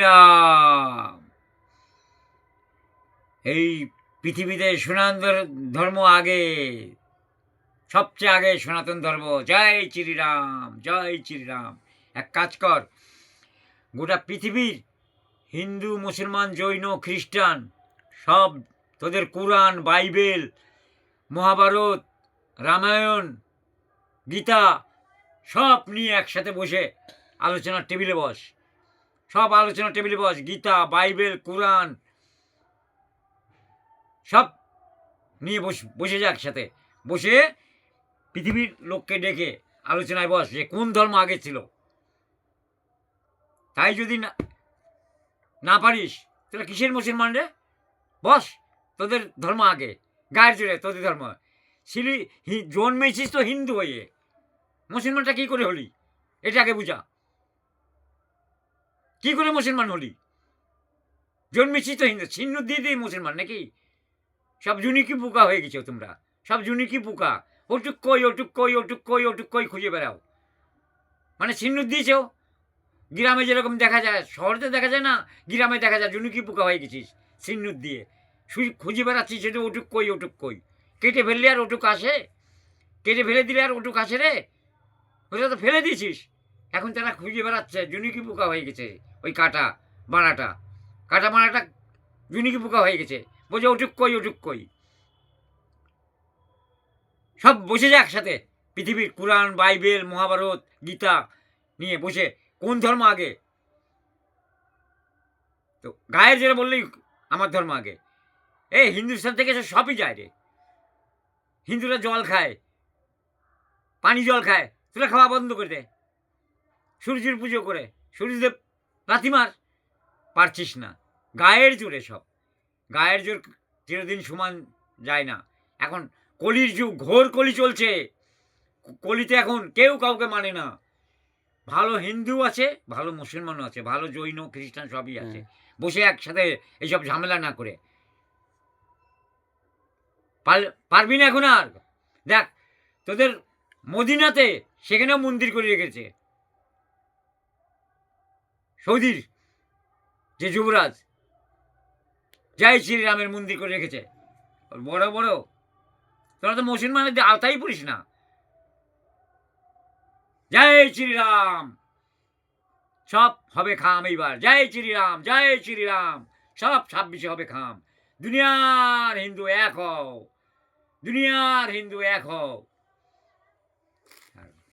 রাম। এই পৃথিবীতে সনাতন ধর্ম আগে, সবচেয়ে আগে সনাতন ধর্ম। জয় শ্রীরাম, জয় শ্রীরাম। এক কাজ কর, গোটা পৃথিবীর হিন্দু, মুসলমান, জৈন, খ্রিস্টান সব তোদের কোরআন, বাইবেল, মহাভারত, রামায়ণ, গীতা সব নিয়ে একসাথে বসে আলোচনার টেবিলে বস। সব আলোচনার টেবিলে বস। গীতা, বাইবেল, কোরআন সব নিয়ে বসে যা একসাথে। বসে পৃথিবীর লোককে ডেকে আলোচনায় বস যে কোন ধর্ম আগে ছিল। তাই যদি না পারিস তাহলে কিসের মুসলমান রে? বস, তোদের ধর্ম আগে, গায়ের জোরে তোদের ধর্ম। জন্মেছিস তো হিন্দু হয়ে, মুসলমানটা কী করে হলি এটা আগে বুঝা। কী করে মুসলমান হলি? জন্মেছিস তো হিন্দু, ছিন্ন দিয়ে দিয়ে মুসলমান নাকি? সব জুনিকি পোকা হয়ে গেছো তোমরা, সব জুনিকি পোকা। ওটুক কই, ওটুক কই, ওটুক কই, ওটুক কই খুঁজে বেড়াও। মানে ছিন্ন দিয়েছ। গ্রামে যেরকম দেখা যায়, শহরে তো দেখা যায় না, গ্রামে দেখা যায় জুনুকি পোকা হয়ে গেছিস সিন্নুর দিয়ে। খুঁজে বেড়াচ্ছিস সেটা ওটুক কই, ওটুক কই। কেটে ফেললে আর ওটুক আসে? কেটে ফেলে দিলে আর ওটুক আসে রে? ওটা তো ফেলে দিয়েছিস। এখন তারা খুঁজে বেড়াচ্ছে, জুনুকি পোকা হয়ে গেছে। ওই কাটা বানাটা, কাটা বানাটা জুনুকি পোকা হয়ে গেছে। বলছে ওটুক কই, ওটুক কই। সব বসে যা একসাথে, পৃথিবীর কোরআন, বাইবেল, মহাভারত, গীতা নিয়ে বসে কোন ধর্ম আগে। তো গায়ের জোরে বললেই আমার ধর্ম আগে। এই হিন্দুস্তান থেকে সবই যায় রে। হিন্দুরা জল খায়, পানি জল খায়, তোরা খাওয়া বন্ধ করে দে। সূর্যের পুজো করে সূর্যদেব লাথি মার, পারছিস না। গায়ের জোরে সব। গায়ের জোর চিরদিন সমান যায় না। এখন কলির যুগ, ঘোর কলি চলছে। কলিতে এখন কেউ কাউকে মানে না। ভালো হিন্দু আছে, ভালো মুসলমানও আছে, ভালো জৈন, খ্রিস্টান সবই আছে। বসে একসাথে এইসব ঝামেলা না করে পারবি না এখন আর। দেখ তোদের মদিনাতে সেখানেও মন্দির করে রেখেছে। সৌদির যে যুবরাজ, জয় শ্রীরামের মন্দির করে রেখেছে বড় বড়। তোরা তো মুসলমানদের আওতাই পড়িস না। জয় শ্রীরাম, সব হবে খাম এইবার। জয় শ্রীরাম, জয় শ্রীরাম, সব 26-এ হবে খাম। দুনিয়ার হিন্দু এক হও, দুনিয়ার হিন্দু এক হও।